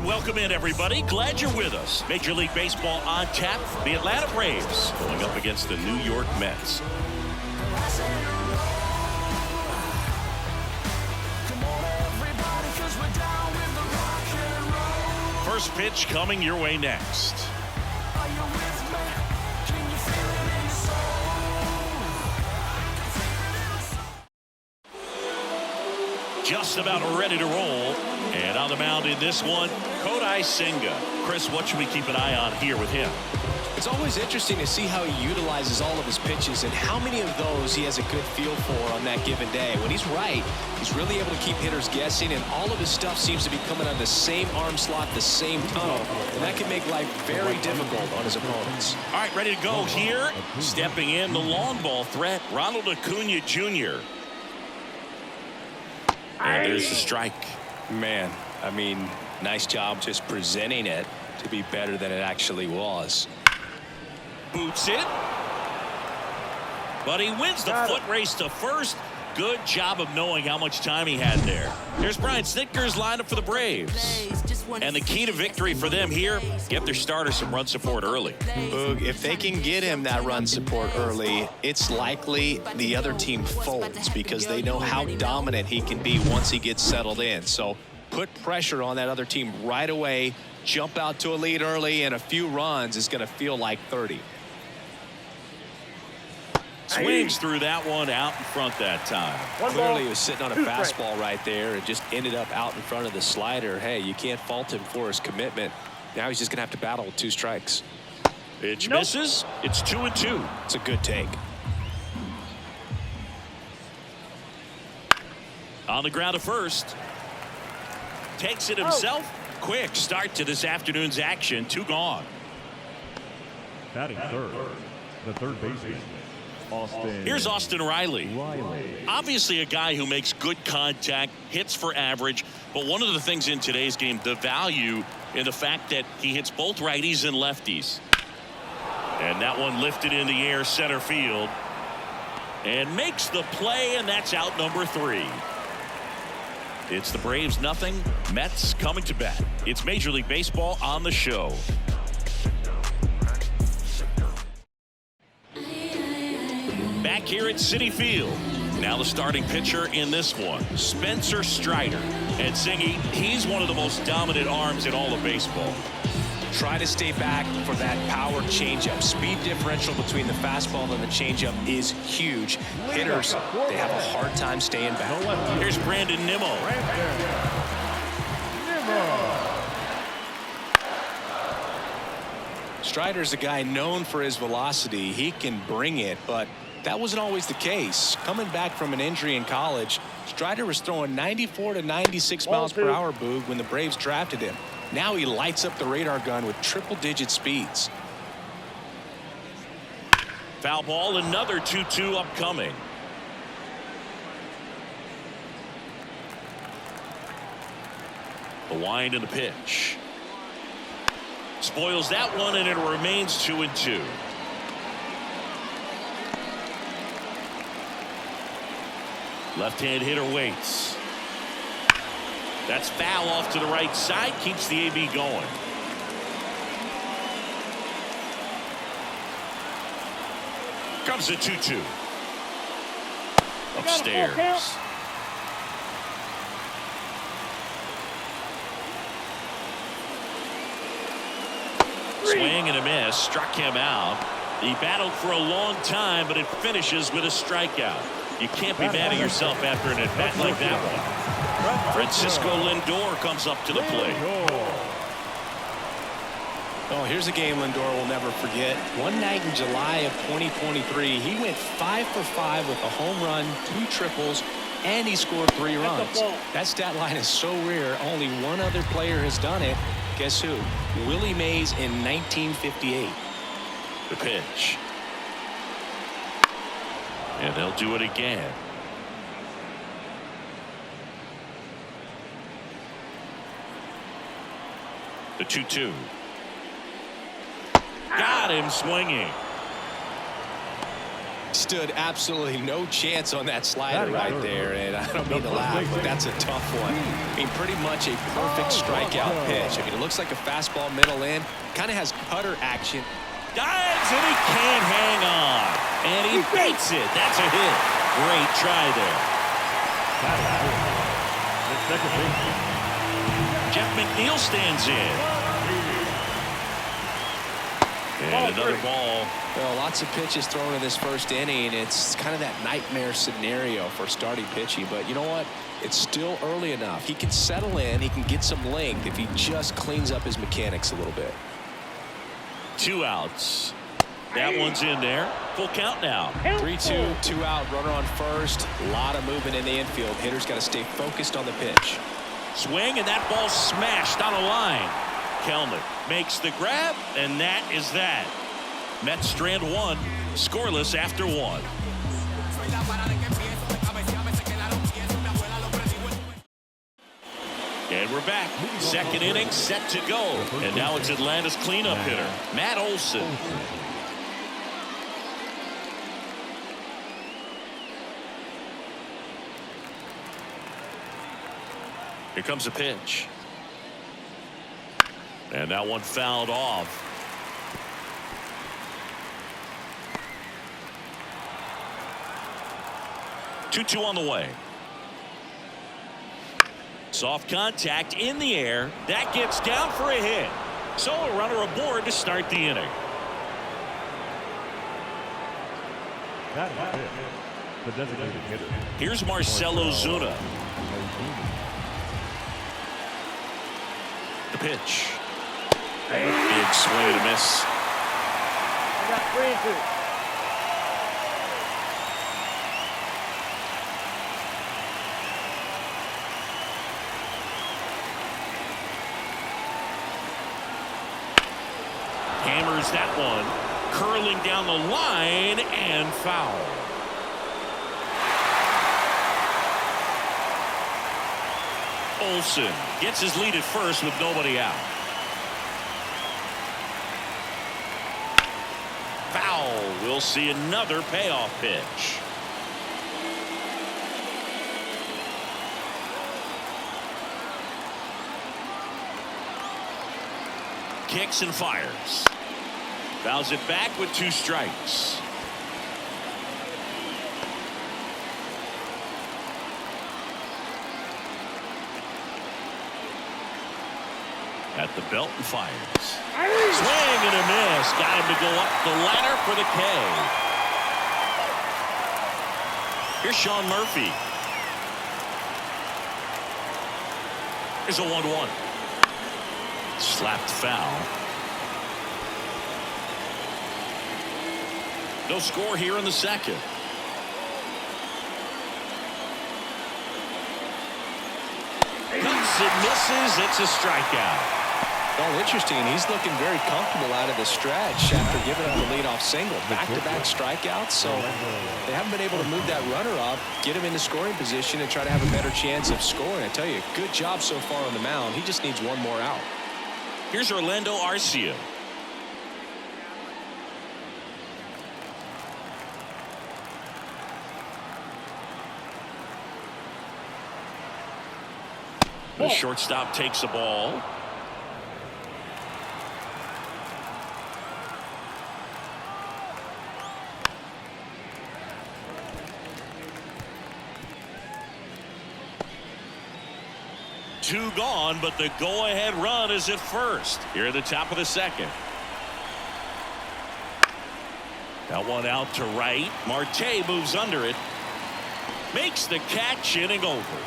And welcome in, everybody. Glad you're with us. Major League Baseball on tap. The Atlanta Braves going up against the New York Mets. First pitch coming your way next. Just about ready to roll. And on the mound in this one, Senga. Chris, what should we keep an eye on here with him? It's always interesting to see how he utilizes all of his pitches and how many of those he has a good feel for on that given day. When he's right, he's really able to keep hitters guessing, and all of his stuff seems to be coming on the same arm slot, the same tunnel, and that can make life very difficult on his opponents. All right, ready to go here. Stepping in, the long ball threat, Ronald Acuna Jr. And there's the strike. Man, I mean, nice job just presenting it to be better than it actually was. Boots it. But he wins the foot race to first. Good job of knowing how much time he had there. Here's Brian Snitker's lineup for the Braves. And the key to victory for them here, get their starter some run support early. Boog, if they can get him that run support early, it's likely the other team folds because they know how dominant he can be once he gets settled in. So put pressure on that other team right away. Jump out to a lead early, and a few runs is going to feel like 30. Swings through that one out in front that time. Clearly he was sitting on a fastball right there and just ended up out in front of the slider. Hey, you can't fault him for his commitment. Now he's just going to have to battle with 2 strikes. Pitch misses. It's 2-2. It's a good take. On the ground to first. Takes it himself. Quick start to this afternoon's action. 2 gone. Batting third, the third baseman. Here's Austin Riley. Obviously a guy who makes good contact, hits for average, but one of the things in today's game, the value in the fact that he hits both righties and lefties. And that one lifted in the air center field and makes the play, and that's out number 3. It's the Braves nothing, Mets coming to bat. It's Major League Baseball on the show. Back here at Citi Field. Now the starting pitcher in this one, Spencer Strider. And Singy, he's one of the most dominant arms in all of baseball. Try to stay back for that power changeup. Speed differential between the fastball and the changeup is huge. Hitters, they have a hard time staying back. Here's Brandon Nimmo. Strider's a guy known for his velocity. He can bring it, but that wasn't always the case. Coming back from an injury in college, Strider was throwing 94 to 96 miles per hour, Boog, when the Braves drafted him. Now he lights up the radar gun with triple-digit speeds. Foul ball, another 2-2 upcoming. The wind and the pitch. Spoils that one, and it remains 2-2. Left-hand hitter waits. That's foul off to the right side. Keeps the AB going. Comes the 2-2. Upstairs. Swing and a miss. Struck him out. He battled for a long time, but it finishes with a strikeout. You can't be mad at yourself after an at-bat like that one. Francisco Lindor comes up to the plate. Oh, here's a game Lindor will never forget. One night in July of 2023, he went 5 for 5 with a home run, 2 triples, and he scored 3 runs. That stat line is so rare, only one other player has done it. Guess who? Willie Mays in 1958. The pitch. And they'll do it again. The 2-2. Got him swinging. stood absolutely no chance on that slider right there, and I don't mean to laugh, but that's a tough one. I mean, pretty much a perfect strikeout pitch. I mean, it looks like a fastball middle in, kind of has cutter action. Dives, and he can't hang on. And he beats it. That's a hit. Great try there. Jeff McNeil stands in. And another ball. Well, lots of pitches thrown in this first inning. It's kind of that nightmare scenario for starting pitching. But you know what? It's still early enough. He can settle in. He can get some length if he just cleans up his mechanics a little bit. 2 outs. That one's in there. Full count now. 3-2, 2 out, runner on first. A lot of movement in the infield. Hitter's got to stay focused on the pitch. Swing, and that ball smashed on a line. Kelnick makes the grab, and that is that. Mets strand 1, scoreless after 1. And we're back. Second inning set to go. And now it's Atlanta's cleanup hitter, Matt Olson. Here comes a pitch. And that one fouled off. Two on the way. Soft contact in the air. That gets down for a hit. So a runner aboard to start the inning. The designated hitter. Here's Marcelo Zuna. The pitch. Big swing and a miss. I got 3-2. Hammers that one, curling down the line and foul. Olson gets his lead at first with nobody out. Foul. We'll see another payoff pitch. Kicks and fires. Fouls it back with 2 strikes. At the belt and fires. Swing and a miss. Got him to go up the ladder for the K. Here's Sean Murphy. Here's a 1-1. Slapped foul. No score here in the second. Cuts and misses. It's a strikeout. Well, interesting. He's looking very comfortable out of the stretch after giving up the leadoff single. Back-to-back strikeouts, so they haven't been able to move that runner up, get him into scoring position, and try to have a better chance of scoring. I tell you, good job so far on the mound. He just needs one more out. Here's Orlando Arcia. The shortstop takes a ball. Two gone, but the go-ahead run is at first. Here at the top of the second. That one out to right. Marte moves under it. Makes the catch, inning over.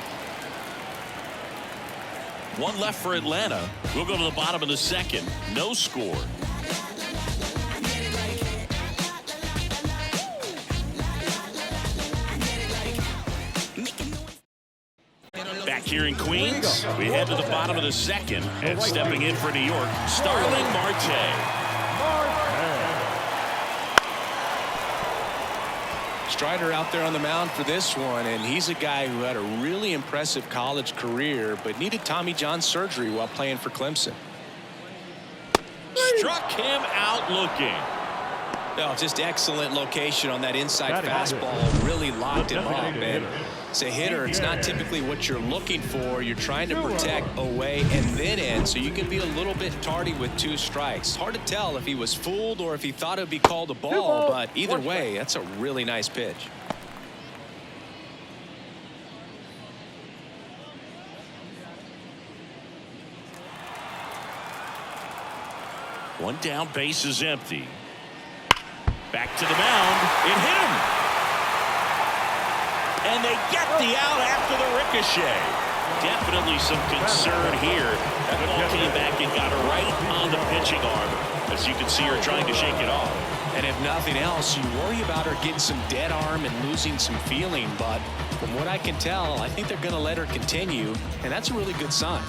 One left for Atlanta. We'll go to the bottom of the second. No score. Back here in Queens, we head to the bottom of the second. And stepping in for New York, Starling Marte. Strider out there on the mound for this one, and he's a guy who had a really impressive college career but needed Tommy John surgery while playing for Clemson. Struck him out looking. No, just excellent location on that inside fastball. Really locked him up. And as a hitter, it's not typically what you're looking for. You're trying to protect away and then in, so you can be a little bit tardy with 2 strikes. Hard to tell if he was fooled or if he thought it would be called a ball, but either way, that's a really nice pitch. One down, base is empty. Back to the mound. It hit him. And they get the out after the ricochet. Definitely some concern here. That ball came back and got right on the pitching arm. As you can see her trying to shake it off. And if nothing else, you worry about her getting some dead arm and losing some feeling. But from what I can tell, I think they're going to let her continue. And that's a really good sign.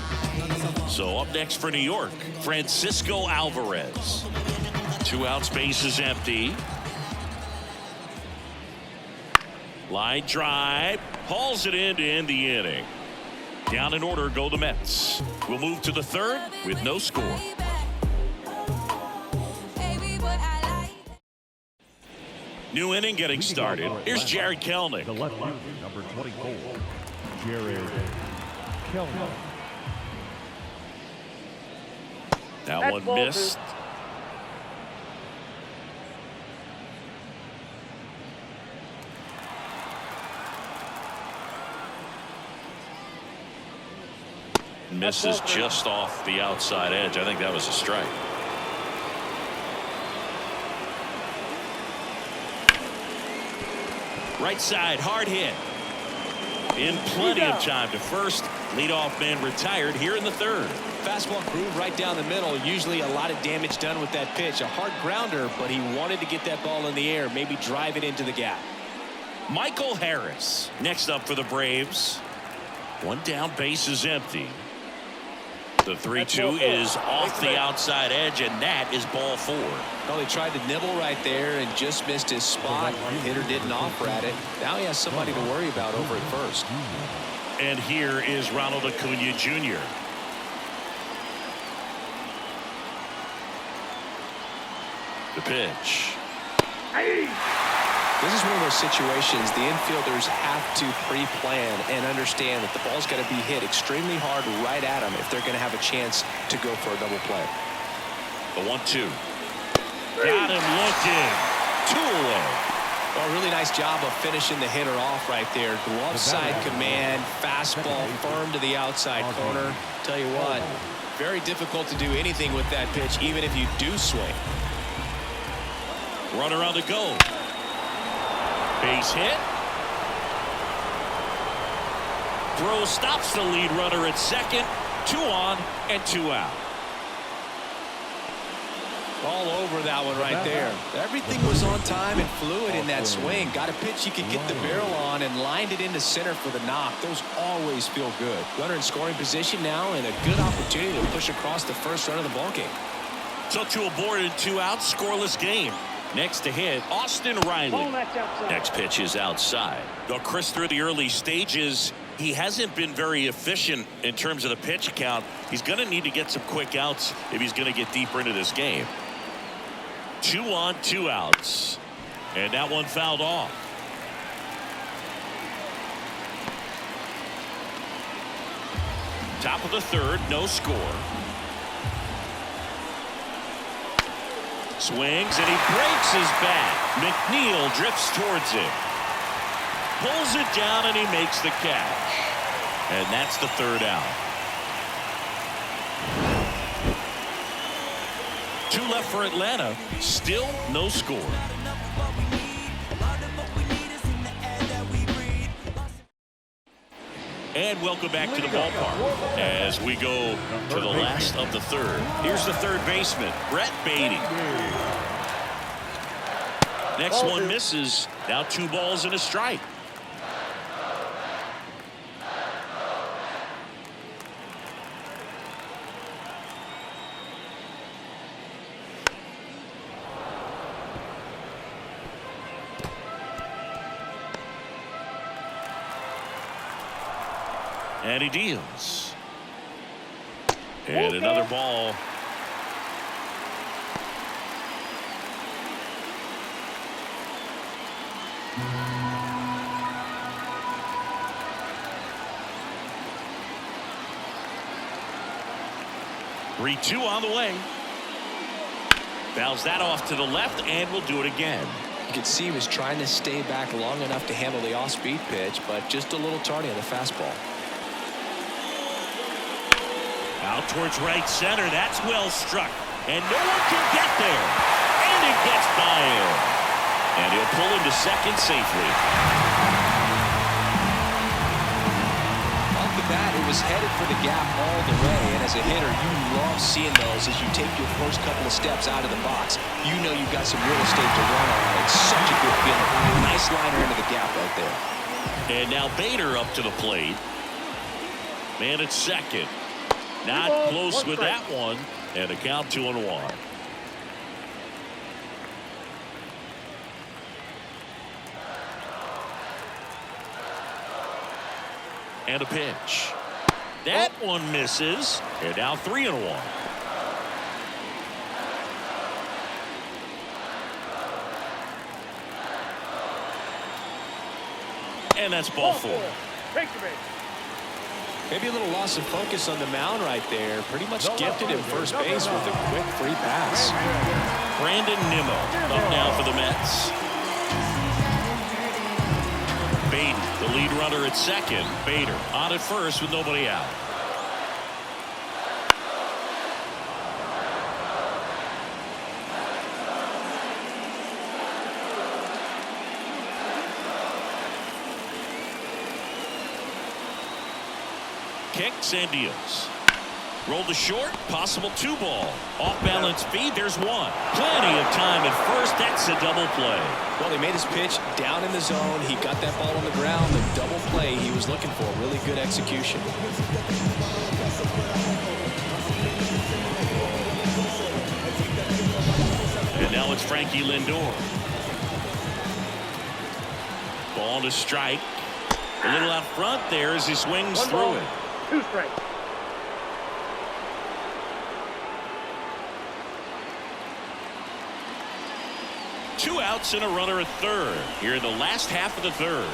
So up next for New York, Francisco Alvarez. 2 outs, base is empty. Line drive, hauls it in to end the inning. Down in order go the Mets. We'll move to the 3rd with no score. New inning getting started. Here's Jared Kelnick. The left fielder, number 24, Jared Kelnick. That one missed. Misses just off the outside edge. I think that was a strike. Right side, hard hit. In plenty of time to first. Leadoff man retired here in the 3rd. Fastball groove right down the middle. Usually a lot of damage done with that pitch. A hard grounder, but he wanted to get that ball in the air, maybe drive it into the gap. Michael Harris next up for the Braves. One down, base is empty. The 3-2 is off the outside edge, and that is ball 4. Well, he tried to nibble right there and just missed his spot. The hitter didn't offer at it. Now he has somebody to worry about over at first. And here is Ronald Acuna Jr. The pitch. This is one of those situations the infielders have to pre-plan and understand that the ball's got to be hit extremely hard right at them if they're going to have a chance to go for a double play. The 1-2. Got him looking. 2 away. Well, really nice job of finishing the hitter off right there. Glove side command, fastball firm to the outside corner. Tell you what, very difficult to do anything with that pitch, even if you do swing. Runner on the go. Base hit. Throw stops the lead runner at second. 2 on and 2 out. All over that one right there. Everything was on time and fluid in that swing. Got a pitch he could get the barrel on and lined it into center for the knock. Those always feel good. Runner in scoring position now and a good opportunity to push across the first run of the ballgame. So 2 aboard and 2 out, scoreless game. Next to hit, Austin Riley. Next pitch is outside. Though Chris, through the early stages, he hasn't been very efficient in terms of the pitch count. He's going to need to get some quick outs if he's going to get deeper into this game. 2 on, 2 outs. And that one fouled off. Top of the 3rd, no score. Swings and he breaks his bat. McNeil drifts towards it. Pulls it down and he makes the catch. And that's the 3rd out. 2 left for Atlanta. Still no score. And welcome back to the ballpark as we go to the last of the 3rd. Here's the 3rd baseman, Brett Beatty. Next one misses. Now 2 balls and a strike. And he deals. And another ball. 3-2 on the way. Fouls that off to the left, and we'll do it again. You can see he was trying to stay back long enough to handle the off-speed pitch, but just a little tardy on the fastball. Out towards right center. That's well struck. And no one can get there. And it gets by him. And he'll pull into second safely. Off the bat, it was headed for the gap all the way. And as a hitter, you love seeing those as you take your first couple of steps out of the box. You know you've got some real estate to run on. It's such a good feeling. Nice liner into the gap right there. And now Bader up to the plate. Man at second. Not close with that one. And a count 2-1. And a pitch. That one misses. And now 3-1. And that's ball four. Maybe a little loss of focus on the mound right there. Pretty much gifted him first base with a quick free pass. Brandon Nimmo up now for the Mets. Bader, the lead runner at second. Bader on at first with nobody out. Kicks and deals. Roll to short. Possible 2-ball. Off balance feed. There's one. Plenty of time at first. That's a double play. Well, he made his pitch down in the zone. He got that ball on the ground. The double play he was looking for. Really good execution. And now it's Frankie Lindor. Ball to strike. A little out front there as he swings through it. 2 strikes. Two outs and a runner at third here in the last half of the third.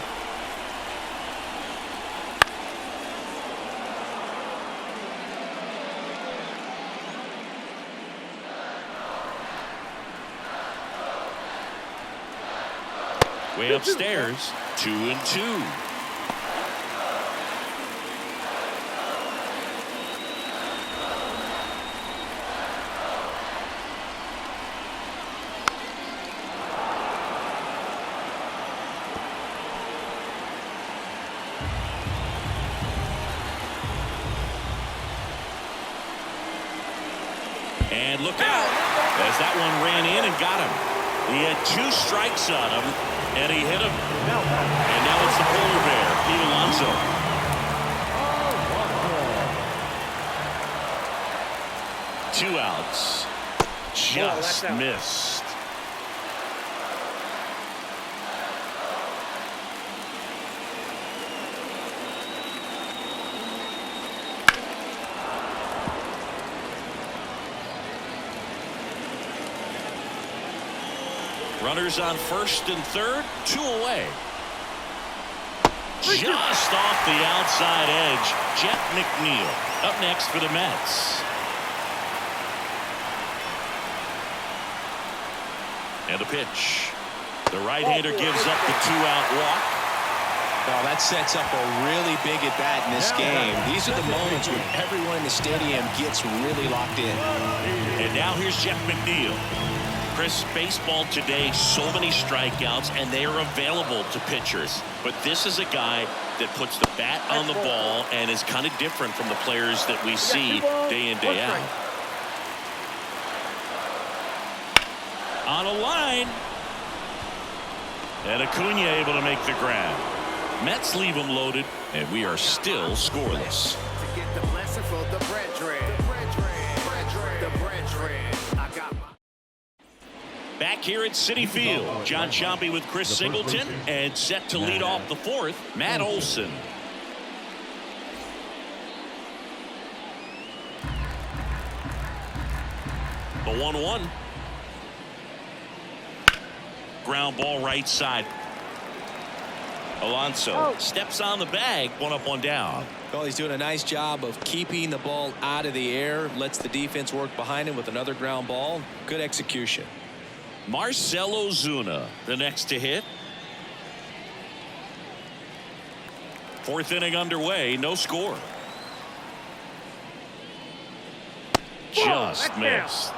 Way upstairs. 2-2. And look out as that one ran in and got him. He had 2 strikes on him, and he hit him. And now it's the polar bear, Pete Alonso. Two outs. Just missed. Runners on first and third, 2 away. Just off the outside edge, Jeff McNeil up next for the Mets. And a pitch. The right-hander gives up the 2-out walk. Well, that sets up a really big at-bat in this game. These are the moments when everyone in the stadium gets really locked in. And now here's Jeff McNeil. Chris, baseball today, so many strikeouts, and they are available to pitchers. But this is a guy that puts the bat on the ball and is kind of different from the players that we see day in, day out. On a line. And Acuna able to make the grab. Mets leave them loaded, and we are still scoreless. Back here at Citi Field, John Sciambi with Chris Singleton, and set to lead off the fourth, Matt Olson. The 1-1. Ground ball right side. Alonso steps on the bag. 1 up, 1 down. Well, he's doing a nice job of keeping the ball out of the air. Lets the defense work behind him with another ground ball. Good execution. Marcell Ozuna, the next to hit. 4th inning underway. No score. Just missed.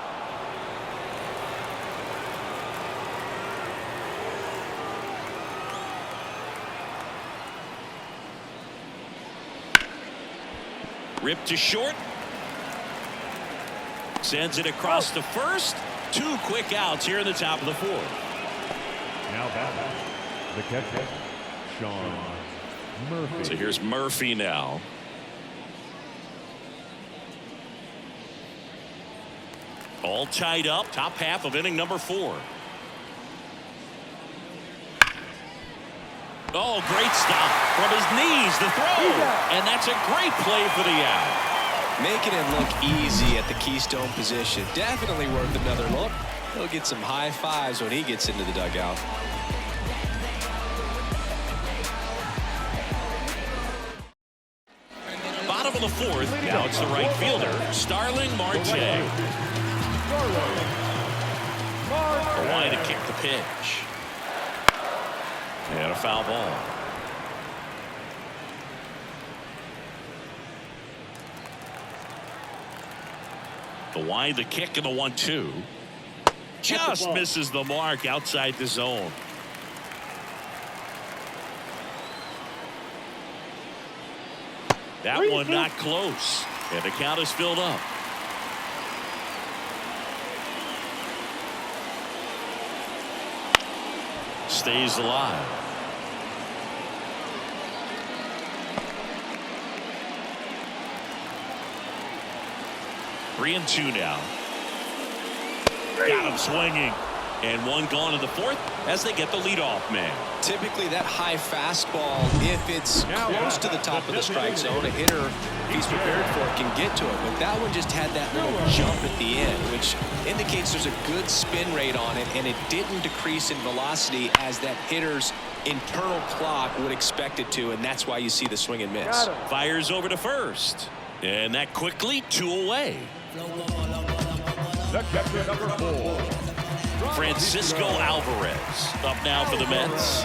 Ripped to short. Sends it across to first. 2 quick outs here in the top of the 4th. Now batting, the catcher, Sean Murphy. So here's Murphy now. All tied up. Top half of inning number 4. Oh, great stop from his knees. The throw. And that's a great play for the out. Making it look easy at the keystone position. Definitely worth another look. He'll get some high fives when he gets into the dugout. Bottom of the 4th. Now it's the right fielder, Starling Marte. Wide to kick the pitch. And a foul ball. The wide, the kick, and the 1-2. Just misses the mark outside the zone. That one not close. And the count is filled up. Stays alive. Three and 2 now. Got him swinging. And 1 gone in the 4th as they get the leadoff man. Typically that high fastball, if it's close to the top of the strike zone, a hitter, if he's prepared for it, can get to it. But that one just had that little jump at the end, which indicates there's a good spin rate on it, and it didn't decrease in velocity as that hitter's internal clock would expect it to, and that's why you see the swing and miss. Fires over to first. And that quickly 2 away. The catcher, number 4. Francisco Alvarez up now for the Mets.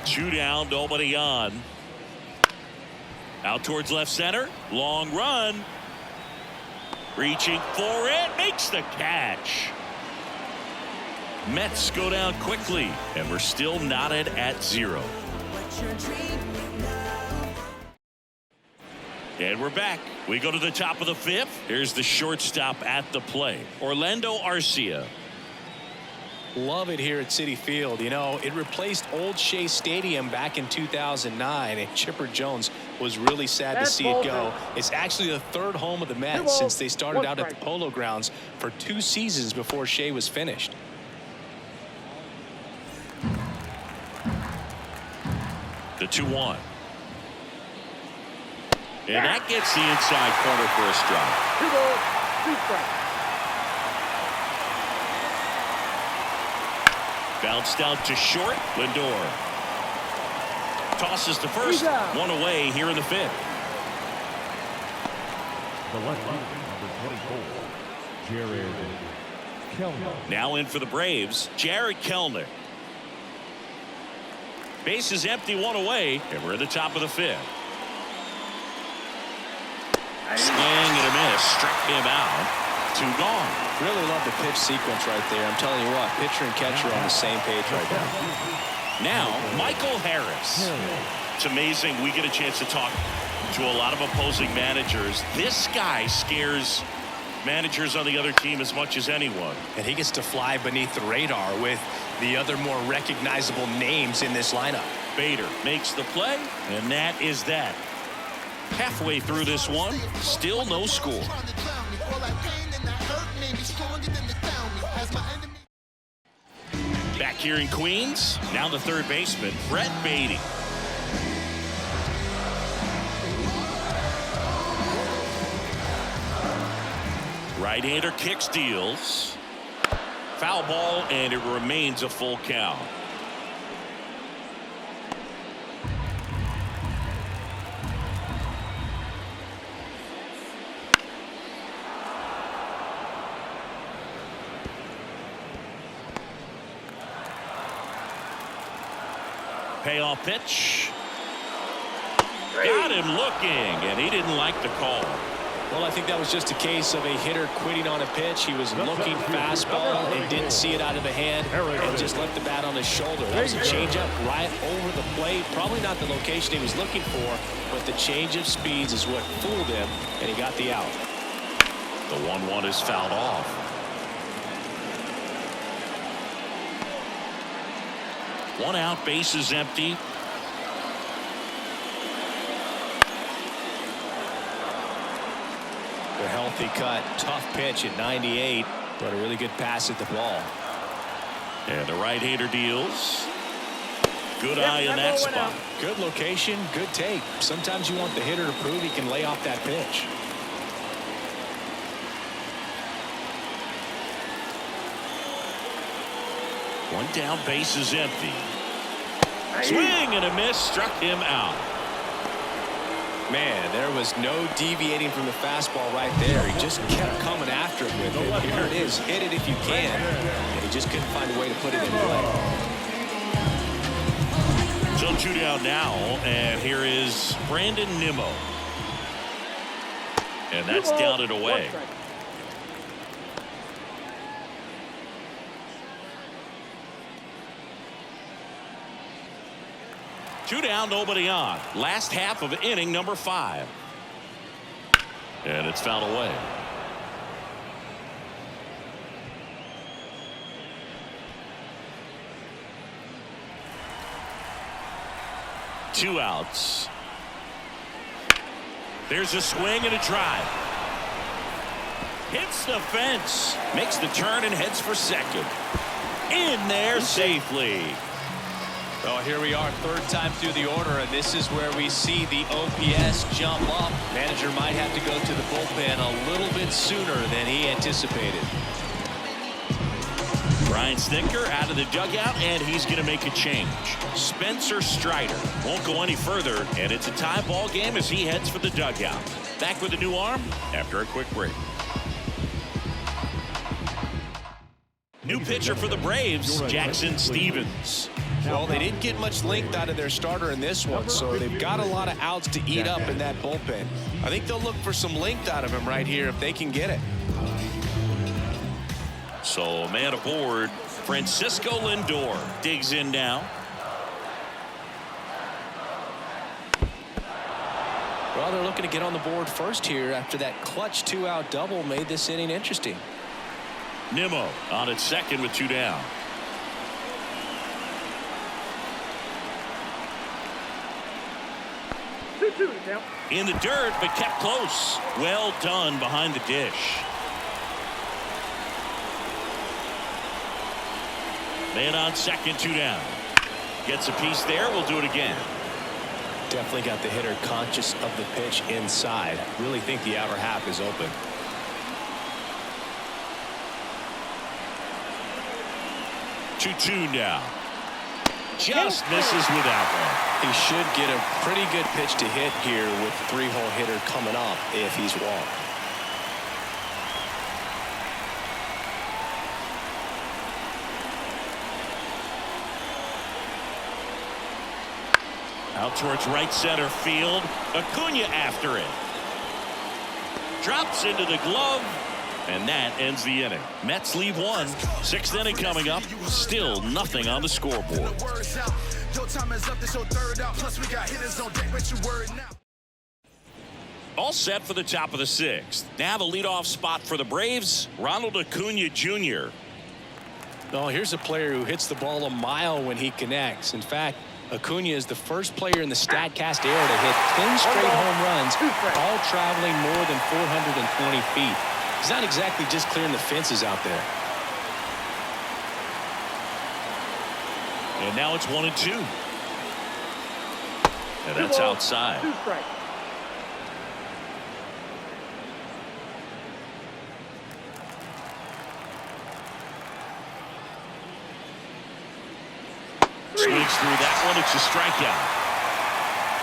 2 down, nobody on. Out towards left center. Long run. Reaching for it. Makes the catch. Mets go down quickly, and we're still knotted at 0. And we're back. We go to the top of the 5th. Here's the shortstop at the plate, Orlando Arcia. Love it here at Citi Field. You know, it replaced Old Shea Stadium back in 2009, and Chipper Jones was really sad to see it go. It's actually the 3rd home of the Mets since they started out at the Polo Grounds for 2 seasons before Shea was finished. The 2-1. And that gets the inside corner for a strike. 2 balls, 2 strikes. Bounced out to short. Lindor tosses to first. 1 away here in the 5th. The left fielder, number 24, Jared Kellner. Now in for the Braves, Jared Kellner. Base is empty, 1 away, and we're at the top of the 5th. Swing and a miss, struck him out. 2 gone. Really love the pitch sequence right there. I'm telling you what, pitcher and catcher on the same page right now. Now, Michael Harris. It's amazing we get a chance to talk to a lot of opposing managers. This guy scares managers on the other team as much as anyone. And he gets to fly beneath the radar with the other more recognizable names in this lineup. Bader makes the play, and that is that. Halfway through this one, still no score. Back here in Queens, now the 3rd baseman, Brett Beatty. Right-hander kicks, deals. foul ball, and it remains a full count. Payoff pitch. Got him looking, and he didn't like the call. Well, I think that was just a case of a hitter quitting on a pitch. He was looking fastball and didn't see it out of the hand and just left the bat on his shoulder. That was a changeup right over the plate. Probably not the location he was looking for, but the change of speeds is what fooled him, and he got the out. The 1-1 is fouled off. One out, base is empty. A healthy cut, tough pitch at 98, but a really good pass at the ball. And the right-hander deals. Good eye in that spot. Good location, good take. Sometimes you want the hitter to prove he can lay off that pitch. One down, base is empty. Swing and a miss, struck him out. Man, there was no deviating from the fastball right there. He just kept coming after it with it. Here it is, hit it if you can. And he just couldn't find a way to put it in play. So 2 down now, and here is Brandon Nimmo. And that's down and away. Two down, nobody on. Last half of inning number 5. And it's fouled away. Two outs. There's a swing and a drive. Hits the fence. Makes the turn and heads for second. In there safely. Well, here we are, third time through the order, and this is where we see the OPS jump up. Manager might have to go to the bullpen a little bit sooner than he anticipated. Brian Snitker out of the dugout, and he's going to make a change. Spencer Strider won't go any further, and it's a tie ball game as he heads for the dugout. Back with a new arm after a quick break. New pitcher for the Braves, Jackson Stevens. Well, they didn't get much length out of their starter in this one, so they've got a lot of outs to eat up in that bullpen. I think they'll look for some length out of him right here if they can get it. So, man aboard, Francisco Lindor digs in now. Well, they're looking to get on the board first here after that clutch 2-out double made this inning interesting. Nimmo on at second with 2 down. In the dirt, but kept close. Well done behind the dish. Man on second, 2 down. Gets a piece there. We'll do it again. Definitely got the hitter conscious of the pitch inside. Really think the outer half is open. Two now. Just misses with that one. He should get a pretty good pitch to hit here with the 3-hole hitter coming up if he's walked. Out towards right center field. Acuna after it. Drops into the glove. And that ends the inning. Mets leave 1. 6th inning coming up. Still nothing on the scoreboard. All set for the top of the 6th. Now the leadoff spot for the Braves, Ronald Acuna Jr. Oh, here's a player who hits the ball a mile when he connects. In fact, Acuna is the first player in the StatCast era to hit 10 straight home runs, all traveling more than 420 feet. He's not exactly just clearing the fences out there. And now it's 1-2. And that's outside. gets through that one. It's a strikeout.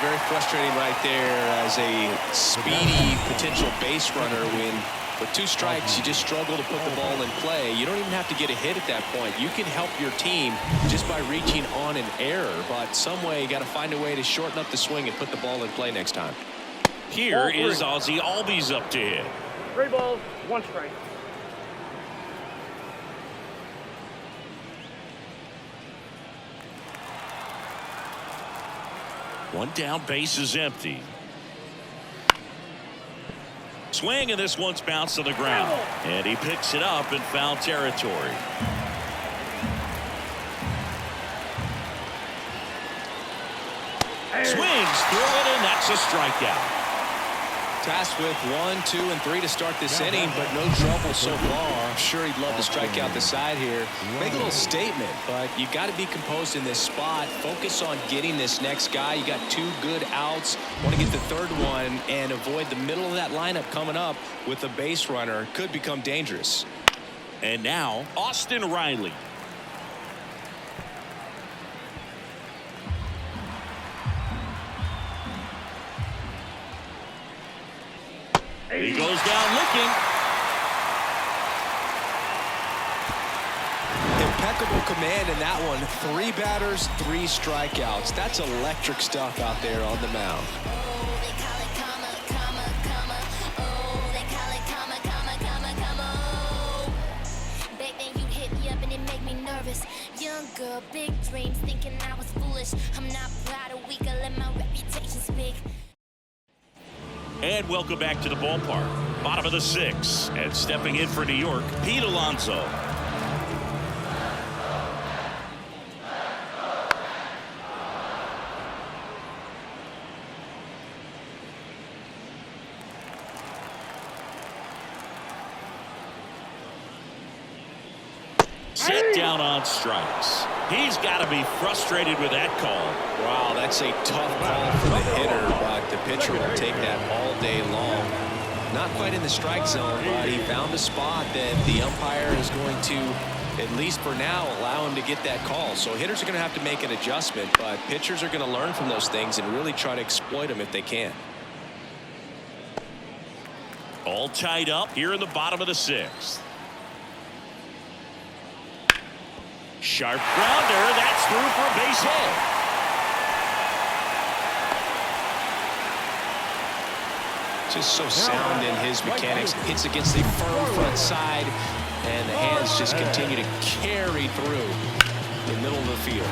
Very frustrating right there as a speedy potential base runner when with 2 strikes you just struggle to put the ball in play. You don't even have to get a hit at that point. You can help your team just by reaching on an error, but some way you got to find a way to shorten up the swing and put the ball in play next time. Here is Ozzie Albies up to hit. 3 balls, 1 strike. One down, base is empty. Swing, and this one's bounced to the ground. And he picks it up in foul territory. Swings through it, and that's a strikeout. Tasked with 1, 2, and 3 to start this inning, but no trouble so far. I'm sure he'd love to strike out the side here. Make a little statement, but you got to be composed in this spot. Focus on getting this next guy. You got 2 good outs. Want to get the 3rd one and avoid the middle of that lineup coming up with a base runner. Could become dangerous. And now, Austin Riley. He goes down looking. Impeccable command in that one. 3 batters, 3 strikeouts. That's electric stuff out there on the mound. Young girl, big dreams, thinking I was foolish. I'm not proud of weak, I let my reputation speak. And welcome back to the ballpark. Bottom of the 6th, and stepping in for New York, Pete Alonso. Set down on strikes. He's got to be frustrated with that call. Wow, that's a tough call for the hitter, but the pitcher will take that all day long. Not quite in the strike zone, but he found a spot that the umpire is going to, at least for now, allow him to get that call. So hitters are going to have to make an adjustment, but pitchers are going to learn from those things and really try to exploit them if they can. All tied up here in the bottom of the 6th. Sharp grounder, that's through for a base hit. Just so sound in his mechanics. Hits against the firm front side, and the hands just continue to carry through the middle of the field.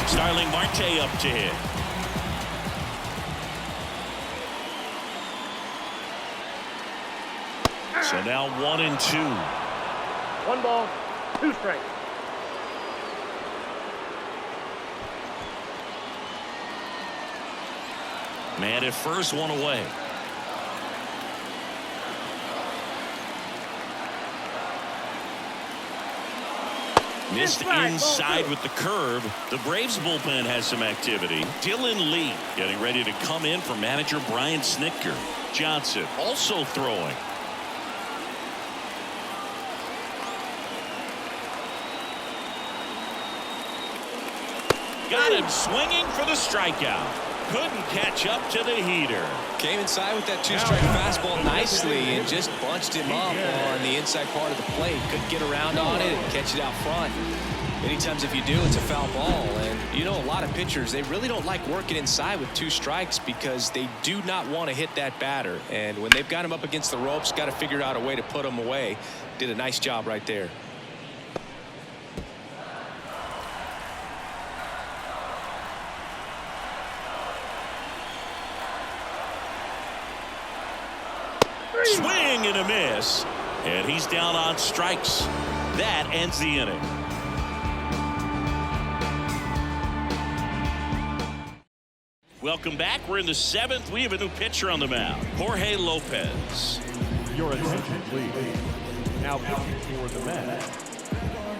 Starling Marte up to hit. So now 1 and 2. 1 ball, 2 strikes. Man at first, 1 away. Missed inside with the curve. The Braves bullpen has some activity. Dylan Lee getting ready to come in for manager Brian Snitker. Johnson also throwing. Got him swinging for the strikeout. Couldn't catch up to the heater. Came inside with that 2-strike fastball nicely and just bunched him up on the inside part of the plate. Couldn't get around on it and catch it out front. Many times if you do, it's a foul ball. And you know, a lot of pitchers, they really don't like working inside with 2 strikes because they do not want to hit that batter. And when they've got him up against the ropes, got to figure out a way to put him away. Did a nice job right there. Swing and a miss, and he's down on strikes. That ends the inning. Welcome back. We're in the 7th. We have a new pitcher on the mound, Jorge Lopez. Your attention, please. Now pitching for the man,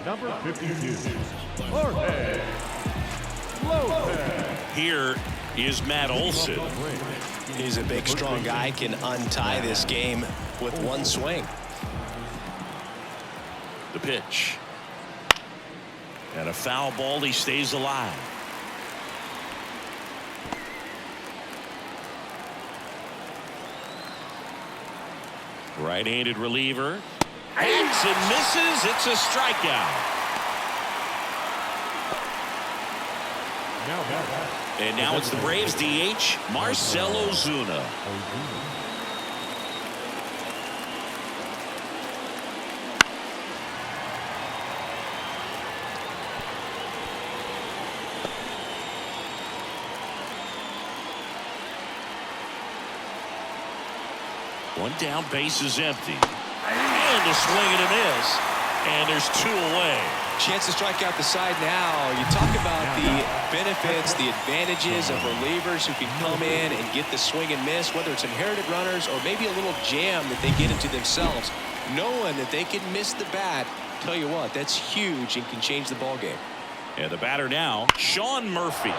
number 52, Jorge Lopez. Here is Matt Olson. He's a big, strong guy, can untie this game with 1 swing. The pitch. And a foul ball, he stays alive. Right-handed reliever. Hangs and misses. It's a strikeout. And now it's the Braves DH, Marcell Ozuna. One down, base is empty. And a swing and a miss. And there's two away. Chance to strike out the side now. You talk about the benefits, the advantages of relievers who can come in and get the swing and miss, whether it's inherited runners or maybe a little jam that they get into themselves. Knowing that they can miss the bat, tell you what, that's huge and can change the ball game. And the batter now, Sean Murphy.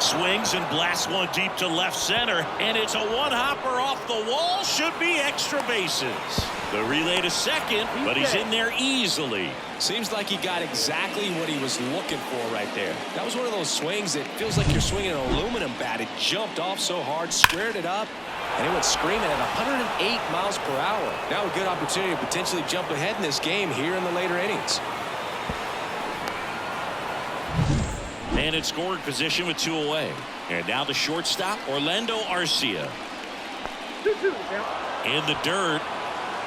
Swings and blasts one deep to left center, and it's a one-hopper off the wall. Should be extra bases. The relay to second, but he's in there easily. Seems like he got exactly what he was looking for right there. That was one of those swings that feels like you're swinging an aluminum bat. It jumped off so hard, squared it up, and it went screaming at 108 miles per hour. Now a good opportunity to potentially jump ahead in this game here in the later innings. And in scoring position with two away. And now the shortstop, Orlando Arcia. 2-2 count. In the dirt.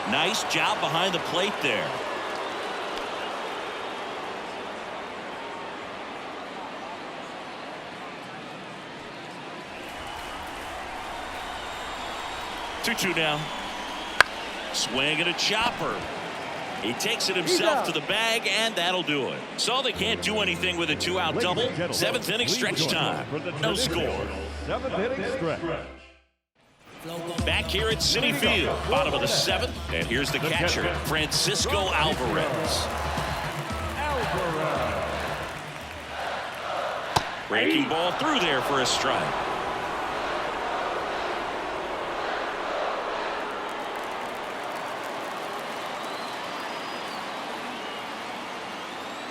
Nice job behind the plate there. Two now. Swing and a chopper. He takes it himself to the bag, and that'll do it. So they can't do anything with a two-out double. Seventh inning stretch time. No score. Seventh inning stretch. Back here at Citi Field, bottom of the seventh. And here's the catcher, Francisco Alvarez. Breaking ball through there for a strike.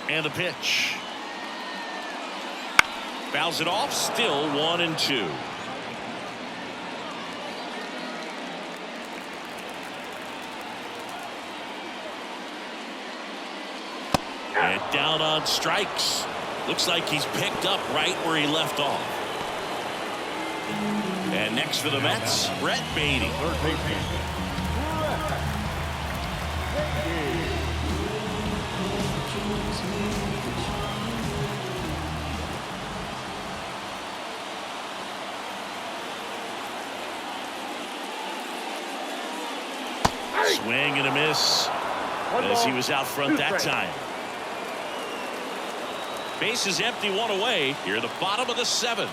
And the pitch. Fouls it off, still 1-2. And down on strikes. Looks like he's picked up right where he left off. And next for the Mets, Brett Beatty. Swing and a miss as he was out front that time. Base is empty, one away. Here at the bottom of the seventh.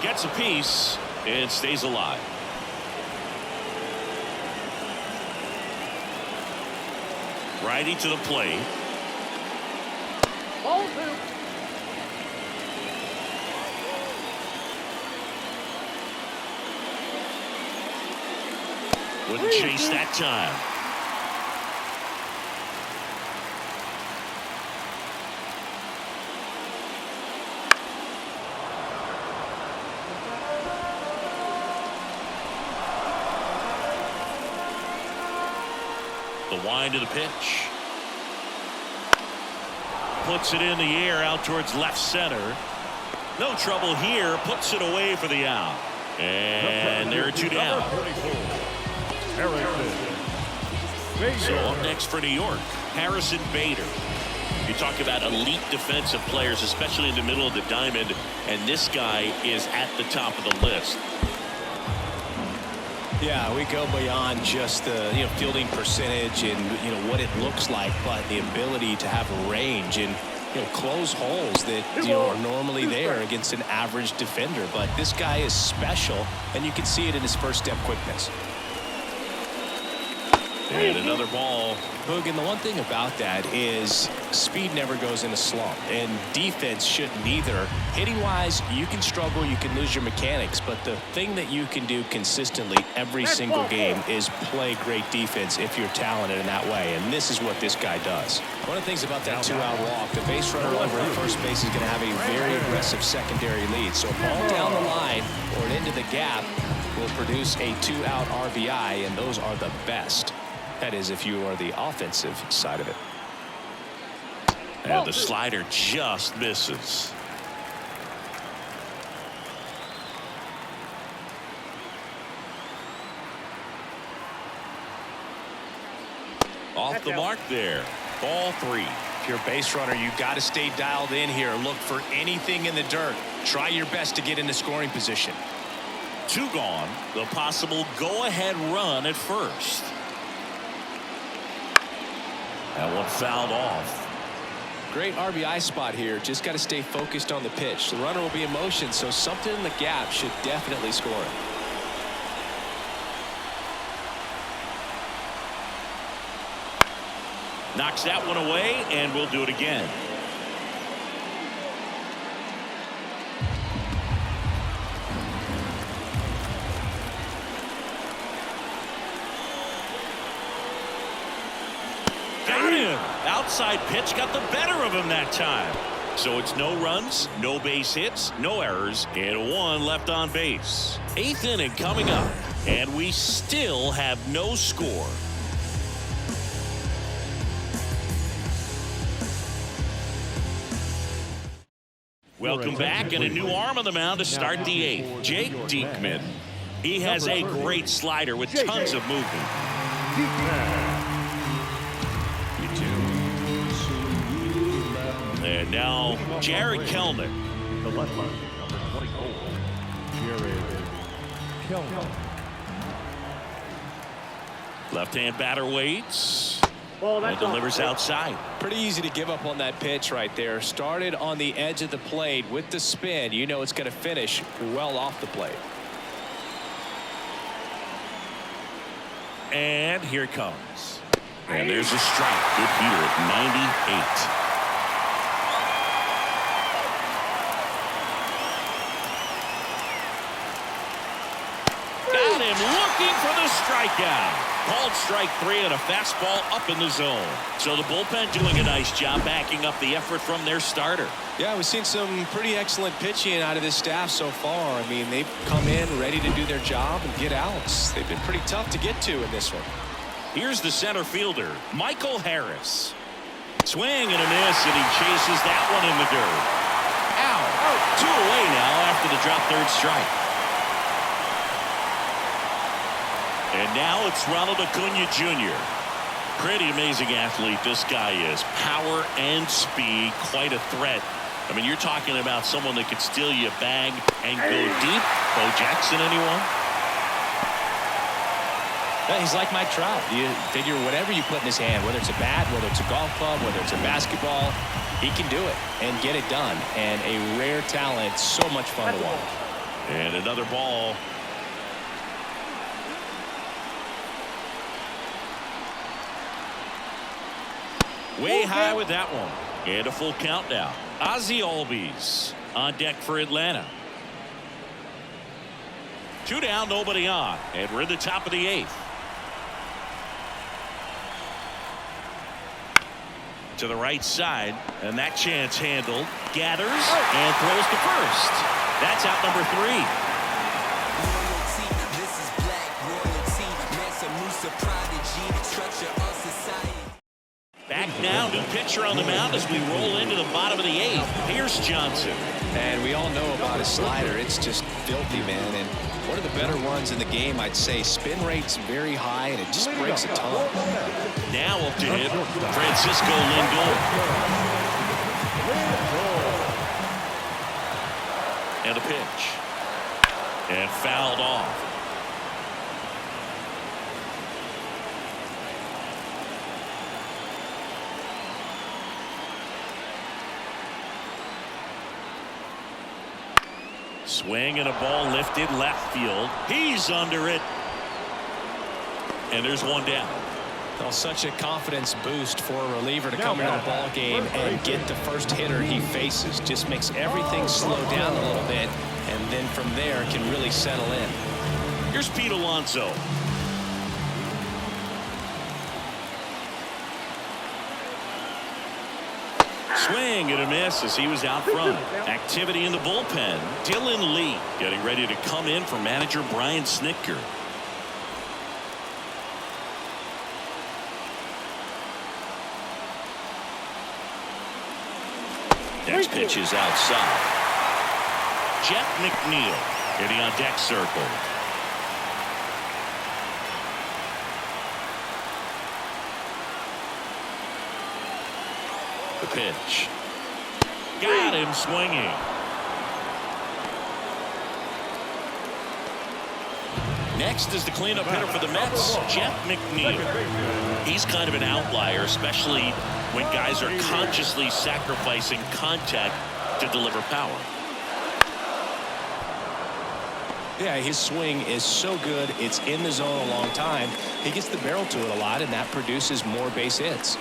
Gets a piece and stays alive. Righty to the plate. Ball 2. Wouldn't chase that time. The wind of the pitch. Puts it in the air out towards left center. No trouble here. Puts it away for the out. And there are two down. So up next for New York, Harrison Bader. You talk about elite defensive players, especially in the middle of the diamond, and this guy is at the top of the list. Yeah, we go beyond just the fielding percentage and what it looks like, but the ability to have range and close holes that are normally there against an average defender. But this guy is special, and you can see it in his first step quickness. And another ball. Hoog, and the one thing about that is speed never goes in a slump, and defense shouldn't either. Hitting wise, you can struggle, you can lose your mechanics, but the thing that you can do consistently every single game is play great defense if you're talented in that way, and this is what this guy does. One of the things about that two-out walk, the base runner over at first base is going to have a very aggressive secondary lead, so a ball down the line or into the gap will produce a two-out RBI, and those are the best. That is, if you are the offensive side of it. And the slider just misses. Off the mark there. Ball 3. If you're a base runner, you got to stay dialed in here. Look for anything in the dirt. Try your best to get into scoring position. 2 gone. The possible go-ahead run at first. That one fouled off. Great RBI spot here. Just got to stay focused on the pitch. The runner will be in motion, so something in the gap should definitely score it. Knocks that one away, and we'll do it again. Got him. Outside pitch got the better of him that time. So it's no runs, no base hits, no errors, and 1 left on base. 8th inning coming up, and we still have no score. Welcome back, and a new arm on the mound to start the 8th. Jake Diekman. He has a great slider with tons of movement. And now Jared Kelnick. The left-hander, number 24, Jared Kelnick. Left-hand batter waits. Ball, And that's delivers off. outside. Pretty easy to give up on that pitch right there. Started on the edge of the plate with the spin. You know it's going to finish well off the plate. And here it comes. And there's a strike. Good hitter at 98. Got him looking for the strikeout. Called strike 3 and a fastball up in the zone. So the bullpen doing a nice job backing up the effort from their starter. Yeah, we've seen some pretty excellent pitching out of this staff so far. I mean, they've come in ready to do their job and get outs. They've been pretty tough to get to in this one. Here's the center fielder, Michael Harris. Swing and a miss, and he chases that one in the dirt. Out. 2 away now after the drop third strike. And now it's Ronald Acuna Jr. Pretty amazing athlete this guy is. Power and speed, quite a threat. I mean, you're talking about someone that could steal you a bag and go deep. Bo Jackson, anyone? Yeah, he's like Mike Trout. You figure whatever you put in his hand, whether it's a bat, whether it's a golf club, whether it's a basketball, he can do it and get it done. And a rare talent, so much fun to watch. And another ball. Way high with that one. And a full count now. Ozzie Albies on deck for Atlanta. 2 down, nobody on. And we're in the top of the 8th. To the right side. And that chance handled. Gathers and throws to first. That's out number 3. Back now, new pitcher on the mound as we roll into the bottom of the 8th. Pierce Johnson. And we all know about his slider. It's just filthy, man. And one of the better ones in the game, I'd say. Spin rate's very high, and it just breaks a ton. Now up to hit, Francisco Lindor. And a pitch. And fouled off. Swing and a ball lifted left field. He's under it. And there's one down. Well, such a confidence boost for a reliever to come into the ball game and get the first hitter he faces. Just makes everything slow down a little bit, and then from there can really settle in. Here's Pete Alonso. Swing and a miss as he was out front. Activity in the bullpen. Dylan Lee getting ready to come in for manager Brian Snitker. Next pitch is outside. Jeff McNeil hitting on deck circle. The pitch. Got him swinging. Next is the cleanup hitter for the Mets, Jeff McNeil. He's kind of an outlier, especially when guys are consciously sacrificing contact to deliver power. Yeah, his swing is so good. It's in the zone a long time. He gets the barrel to it a lot, and that produces more base hits.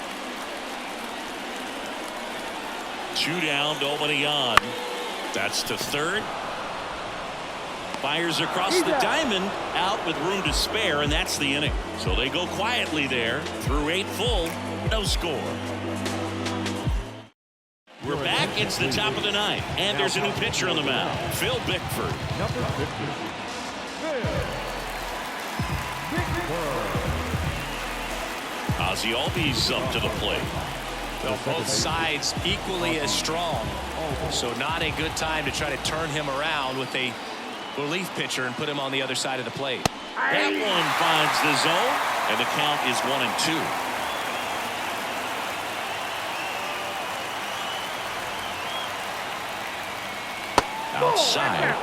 2 down, nobody on. That's to third. Fires across the diamond, out with room to spare, and that's the inning. So they go quietly there through 8 full, no score. We're back. It's the top of the 9th, and there's a new pitcher on the mound, Phil Bickford. Number 50. Ozzie Albies up to the plate. Well, both sides equally as strong, so not a good time to try to turn him around with a relief pitcher and put him on the other side of the plate. That one finds the zone, and the count is 1-2. Outside.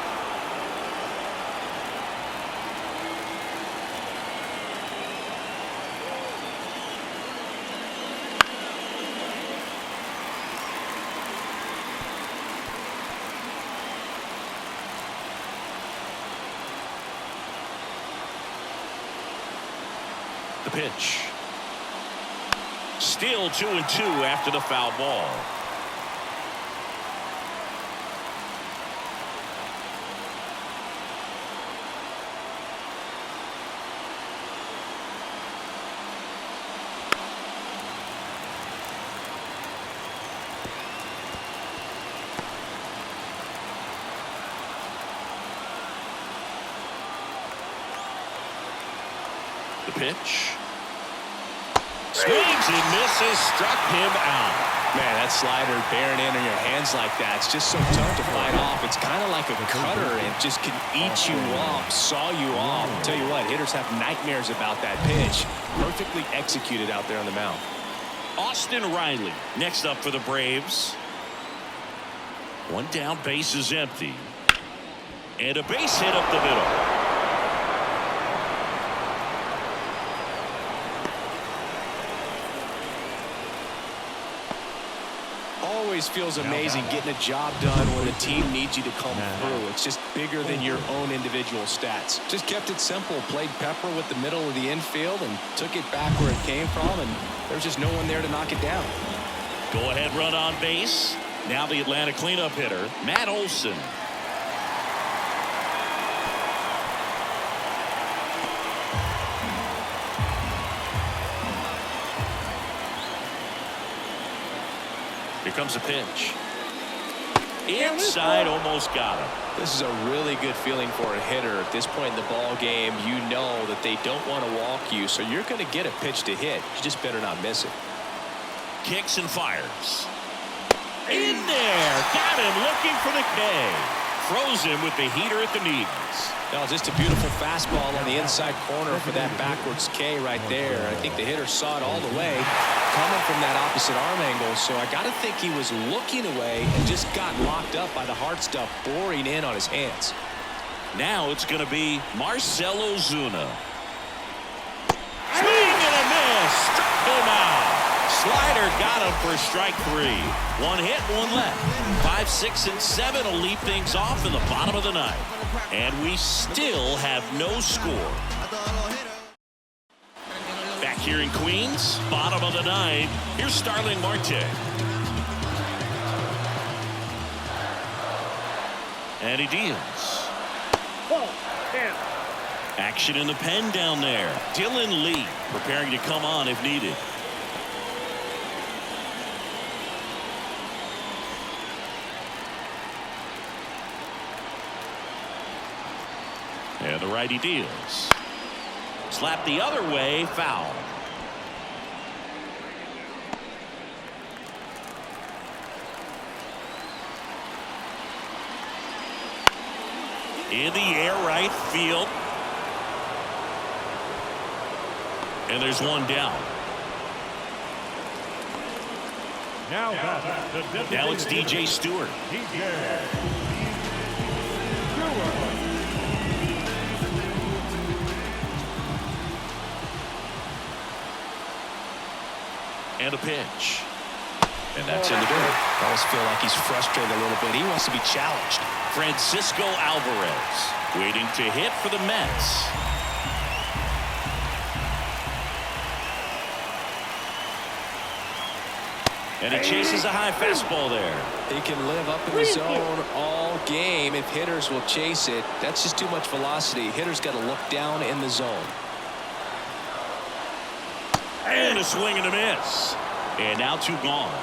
The pitch. Still 2-2 after the foul ball. The pitch. Swings and misses, struck him out. Man, that slider bearing in on your hands like that, it's just so tough to fight off. It's kind of like a cutter and just can eat you off, saw you off. I'll tell you what, hitters have nightmares about that pitch. Perfectly executed out there on the mound. Austin Riley next up for the Braves. 1 down, base is empty. And a base hit up the middle. Always feels amazing getting a job done when the team needs you to come through. It's just bigger than your own individual stats. Just kept it simple, played pepper with the middle of the infield and took it back where it came from, and there's just no one there to knock it down. Go ahead run on base. Now the Atlanta cleanup hitter, Matt Olson. Here comes a pitch. Inside, almost got him. This is a really good feeling for a hitter. At this point in the ball game, you know that they don't want to walk you, so you're going to get a pitch to hit. You just better not miss it. Kicks and fires. In there. Got him looking for the K. Throws him with the heater at the knees. No, just a beautiful fastball on the inside corner for that backwards K right there. I think the hitter saw it all the way coming from that opposite arm angle, so I got to think he was looking away and just got locked up by the hard stuff boring in on his hands. Now it's going to be Marcell Ozuna. Swing and a miss. Struck him out. Slider got him for strike 3. 1 hit, 1 left. 5, 6, and 7 will lead things off in the bottom of the 9th. And we still have no score. Back here in Queens, bottom of the ninth. Here's Starling Marte. And he deals. Ball, 10. Action in the pen down there. Dylan Lee preparing to come on if needed. And the righty deals. Slap the other way, foul. In the air right field. And there's one down. Now it's DJ Stewart. And a pitch. And that's in the dirt. I almost feel like he's frustrated a little bit. He wants to be challenged. Francisco Alvarez waiting to hit for the Mets. And he chases a high fastball there. He can live up in the zone all game if hitters will chase it. That's just too much velocity. Hitters got to look down in the zone. And a swing and a miss. And now two gone.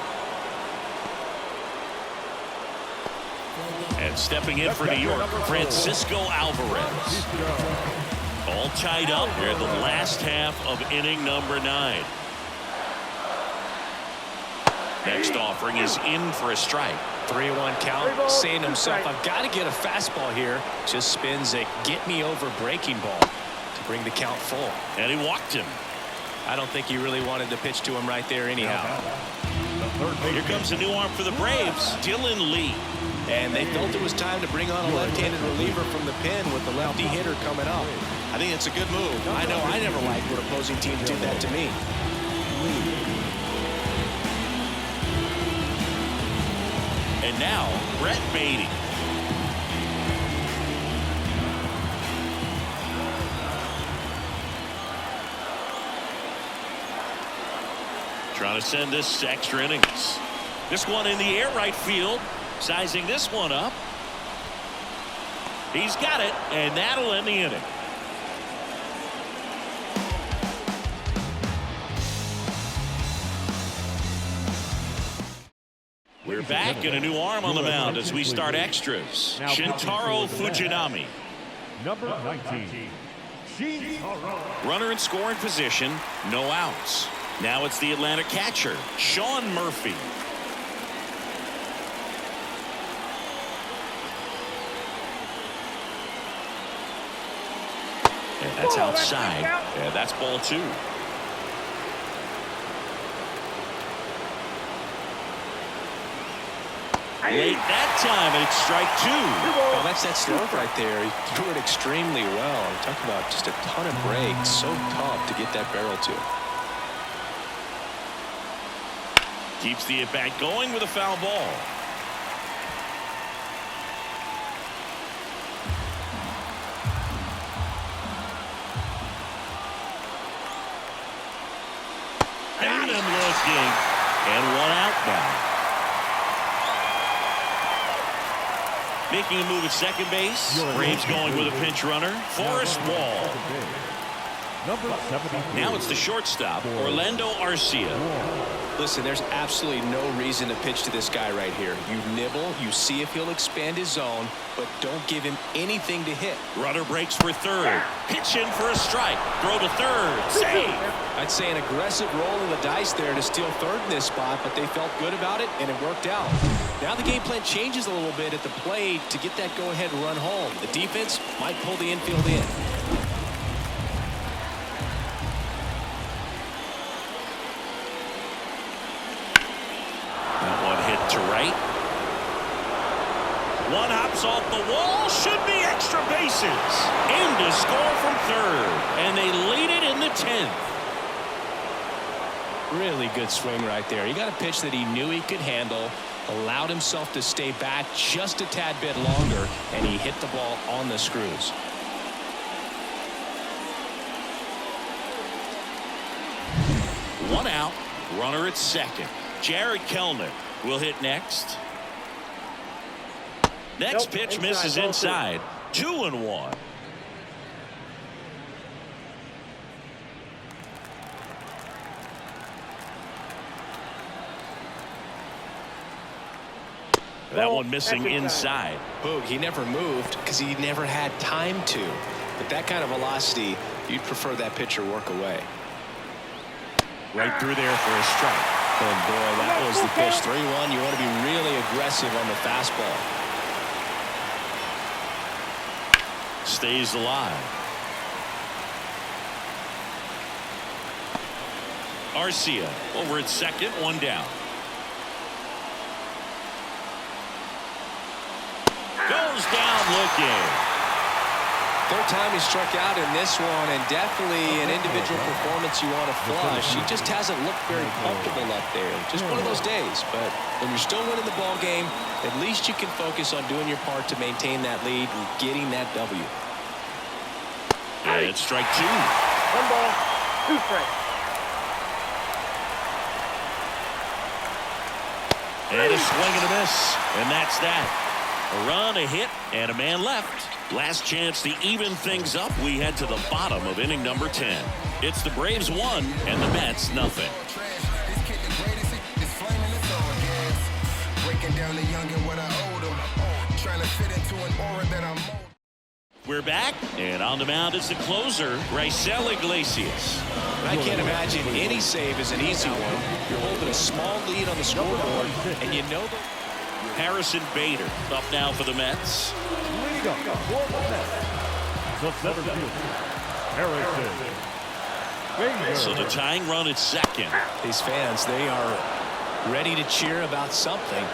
And stepping in for New York, Francisco Alvarez. All tied up here in the last half of inning number 9. Next offering is in for a strike. 3-1 count, saying to himself, I've got to get a fastball here. Just spins a get-me-over breaking ball to bring the count full. And he walked him. I don't think he really wanted to pitch to him right there anyhow. Here comes a new arm for the Braves, Dylan Lee. And they felt it was time to bring on a left-handed reliever from the pen with the lefty hitter coming up. I think it's a good move. I know I never liked when opposing teams did that to me. And now, Brett Beatty. Trying to send this to extra innings. This one in the air right field. Sizing this one up. He's got it, and that'll end the inning. We're back and a new arm on the mound as we start extras. Shintaro Fujinami. Number 19. Runner in scoring position, no outs. Now it's the Atlanta catcher, Sean Murphy. And that's outside. Yeah, that's ball 2. Late that time, and it's strike 2. Well, that's that stuff right there. He threw it extremely well. Talk about just a ton of breaks. So tough to get that barrel to. Keeps the at-bat going with a foul ball. Got him looking. And one out now. Making a move at second base. Braves going with a pinch runner. Forrest Wall. Now it's the shortstop, Orlando Arcia. Listen, there's absolutely no reason to pitch to this guy right here. You nibble, you see if he'll expand his zone, but don't give him anything to hit. Runner breaks for third. Pitch in for a strike. Throw to third. Save. I'd say an aggressive roll of the dice there to steal third in this spot, but they felt good about it, and it worked out. Now the game plan changes a little bit at the plate to get that go-ahead run home. The defense might pull the infield in. That one hit to right. One hops off the wall. Should be extra bases. In to score from third. And they lead it in the 10th. Really good swing right there. He got a pitch that he knew he could handle, allowed himself to stay back just a tad bit longer, and he hit the ball on the screws. One out, runner at second. Jared Kelnick will hit next. Next pitch misses inside. 2-1. That one missing inside. Boog, he never moved because he never had time to. But that kind of velocity, you'd prefer that pitcher work away. Right through there for a strike. And boy, that was the pitch. 3-1. You want to be really aggressive on the fastball. Stays alive. Arcia over at second, one down. Goes down looking. Third time he struck out in this one, and definitely an individual performance you want to flush. He just hasn't looked very comfortable up there. Just one of those days. But when you're still winning the ball game, at least you can focus on doing your part to maintain that lead and getting that W. And it's strike two. 1 ball, 2 strikes. And a swing and a miss. And that's that. A run, a hit, and a man left. Last chance to even things up. We head to the bottom of inning number 10. It's the Braves 1 and the Mets nothing. We're back, and on the mound is the closer, Raisel Iglesias. I can't imagine any save is an easy one. You're holding a small lead on the scoreboard, and you know that. Harrison Bader up now for the Mets. Leading up for the Mets, the center fielder, Harrison Bader. So the tying run at second. These fans, they are ready to cheer about something.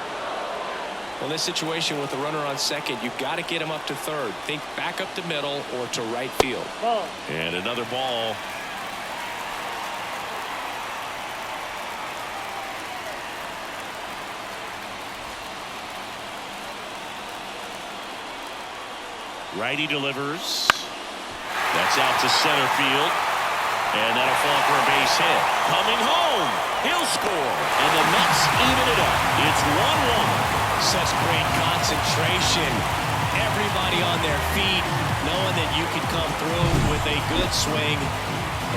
Well, in this situation with the runner on second, you've got to get him up to third. Think back up the middle or to right field. Ball. And another ball. Righty delivers. That's out to center field. And that'll fall for a base hit. Coming home. He'll score. And the Mets even it up. It's 1-1. Such great concentration. Everybody on their feet, knowing that you could come through with a good swing.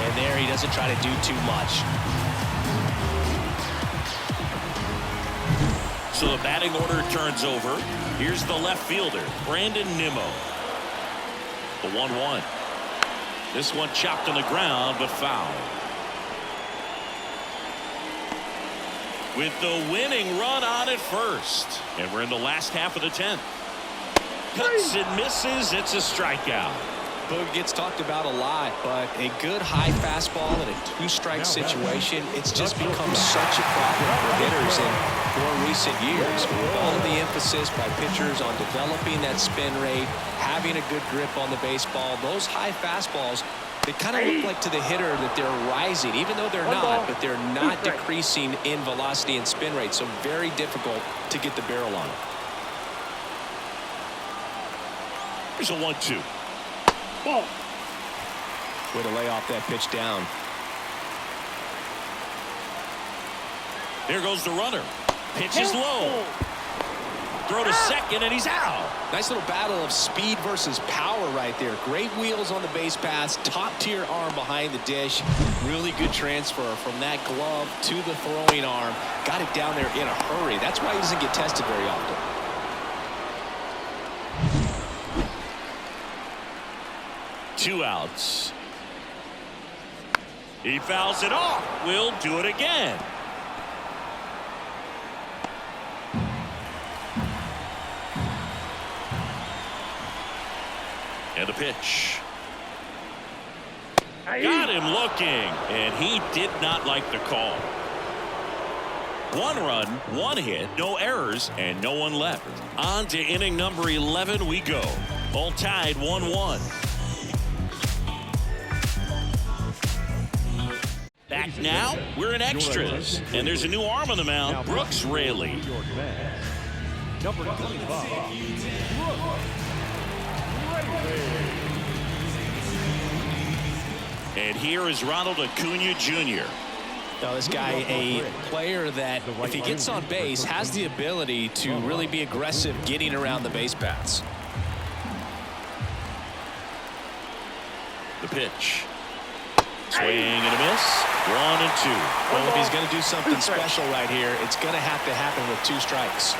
And there he doesn't try to do too much. So the batting order turns over. Here's the left fielder, Brandon Nimmo. The 1-1. This one chopped on the ground, but foul. With the winning run on at first. And we're in the last half of the 10th. Cuts and misses. It's a strikeout. Boog gets talked about a lot, but a good high fastball in a two-strike situation, it's just become such a problem for hitters in more recent years. With all of the emphasis by pitchers on developing that spin rate, having a good grip on the baseball, those high fastballs, they kind of look like to the hitter that they're rising, even though they're not, but they're not decreasing in velocity and spin rate, so very difficult to get the barrel on it. Here's a 1-2. Ball. Way to lay off that pitch down. There goes the runner. Pitch is low. Throw to second, and he's out. Nice little battle of speed versus power right there. Great wheels on the base pass. Top-tier arm behind the dish. Really good transfer from that glove to the throwing arm. Got it down there in a hurry. That's why he doesn't get tested very often. Two outs. He fouls it off. We'll do it again. And the pitch. Got him looking, and he did not like the call. 1 run, 1 hit, no errors, and no one left. On to inning number 11 we go. All tied 1-1. Back now, we're in extras, and there's a new arm on the mound, Brooks Raley. Number 25, And here is Ronald Acuna Jr. Now, this guy, a player that, if he gets on base, has the ability to really be aggressive getting around the base paths. The pitch. Swing and a miss. 1-2. Well, if he's going to do something special right here, it's going to happen with 2 strikes.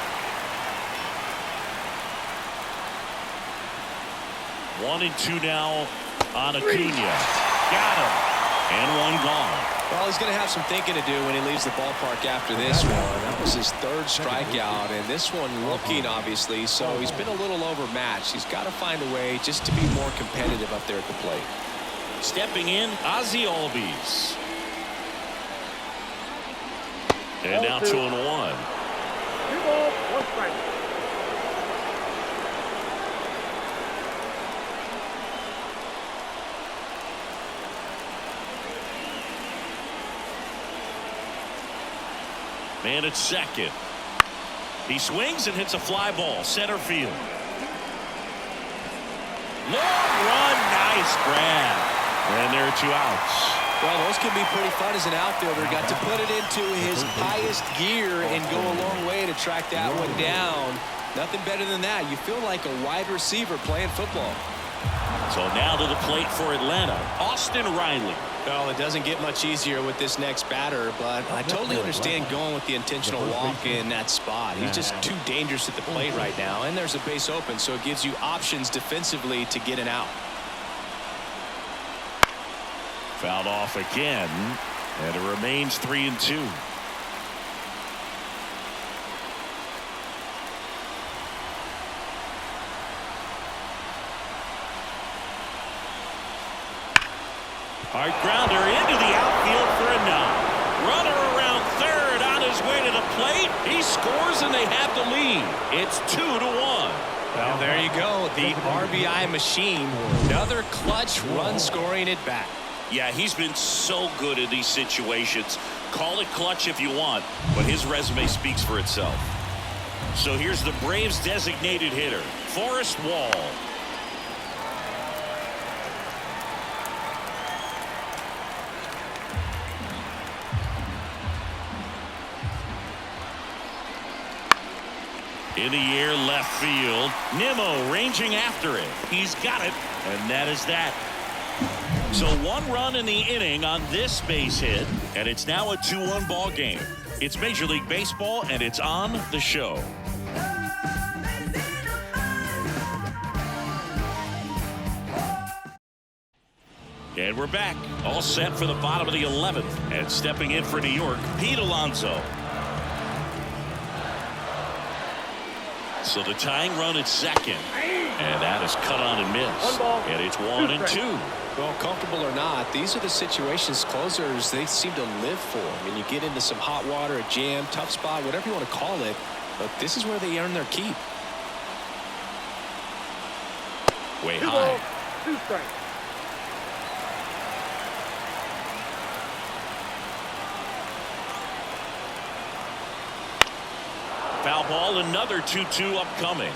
1-2 now on Acuna. Got him. And 1 gone. Well, he's going to have some thinking to do when he leaves the ballpark after this one. That was his 3rd strikeout, and this one looking, obviously, so he's been a little overmatched. He's got to find a way just to be more competitive up there at the plate. Stepping in, Ozzie Albies. And now 2-1. 2 balls, 1 strike. Man at second. He swings and hits a fly ball, center field. Long run, nice grab. And there are 2 outs. Well, those can be pretty fun as an outfielder. Got to put it into his highest gear and go a long way to track that one down. Nothing better than that. You feel like a wide receiver playing football. So now to the plate for Atlanta, Austin Riley. Well, it doesn't get much easier with this next batter, but I totally understand going with the intentional walk in that spot. He's just too dangerous at the plate right now, and there's a base open, so it gives you options defensively to get an out. Fouled off again, and it remains 3-2. Hard grounder into the outfield for a knock. Runner around third on his way to the plate. He scores and they have the lead. It's 2-1. Well, there you go. The RBI machine. Another clutch run scoring at bat. Yeah, he's been so good in these situations. Call it clutch if you want, but his resume speaks for itself. So here's the Braves designated hitter, Forrest Wall. In the air, left field. Nimmo ranging after it. He's got it, and that is that. So 1 run in the inning on this base hit, and it's now a 2-1 ball game. It's Major League Baseball, and it's on the show. And we're back, all set for the bottom of the 11th, and stepping in for New York, Pete Alonso. So the tying run at second, and that is cut on and missed. And it's 1-2. Well, comfortable or not, these are the situations closers they seem to live for. I mean, you get into some hot water, a jam, tough spot, whatever you want to call it, but this is where they earn their keep. Way 2 high. balls, 2 strikes. Foul ball, another 2-2 upcoming.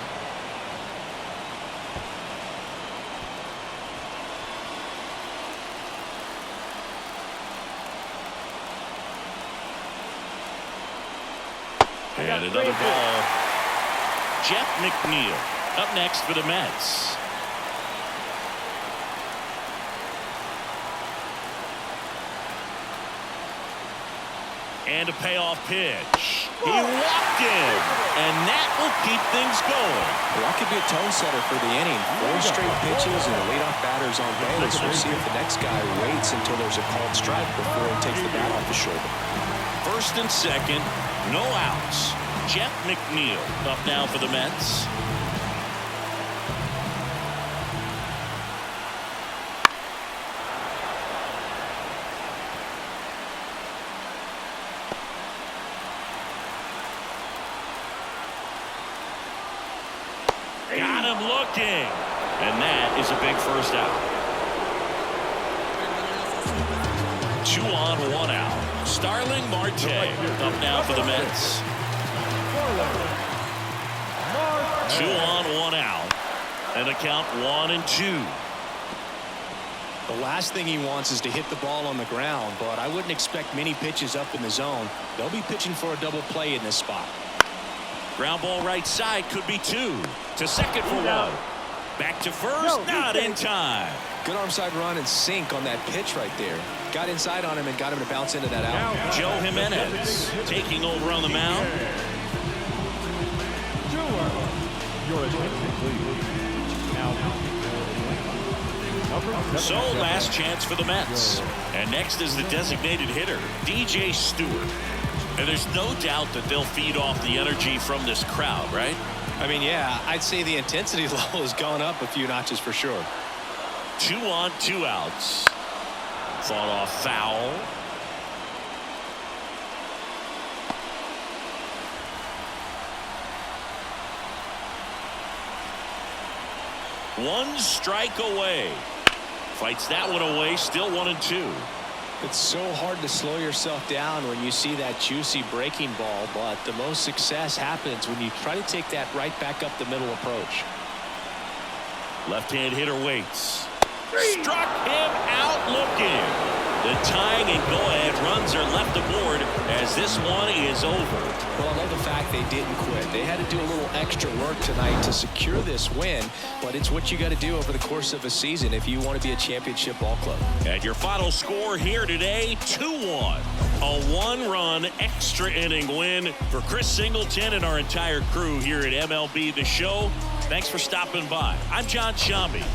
And another ball. Jeff McNeil up next for the Mets. And a payoff pitch. He walked in, and that will keep things going. Well, that could be a tone setter for the inning. 4 straight pitches and the leadoff batter's on base. We'll see if the next guy waits until there's a called strike before he takes the bat off the shoulder. First and second, no outs. Jeff McNeil up now for the Mets. Got him looking, and that is a big first out. 2 on, 1 out. Starling Marte up now for the Mets. 2 on, 1 out, and a count 1-2. The last thing he wants is to hit the ball on the ground, but I wouldn't expect many pitches up in the zone. They'll be pitching for a double play in this spot. Ground ball right side, could be 2. To second for 1. Back to first, not in time. Good arm side run and sink on that pitch right there. Got inside on him and got him to bounce into that out. Joe Jimenez taking over on the mound. Your attention, please. Now, so last chance for the Mets. And next is the designated hitter, DJ Stewart. And there's no doubt that they'll feed off the energy from this crowd, right? I mean, yeah, I'd say the intensity level has gone up a few notches for sure. 2 on, 2 outs. Fought off foul. One strike away. Fights that one away, still 1-2. It's so hard to slow yourself down when you see that juicy breaking ball, but the most success happens when you try to take that right back up the middle approach. Left-hand hitter waits. Struck him out looking. The tying and go-ahead runs are left aboard as this one is over. Well, I love the fact they didn't quit. They had to do a little extra work tonight to secure this win, but it's what you got to do over the course of a season if you want to be a championship ball club. And your final score here today, 2-1. A 1-run extra inning win for Chris Singleton and our entire crew here at MLB The Show. Thanks for stopping by. I'm John Shambi.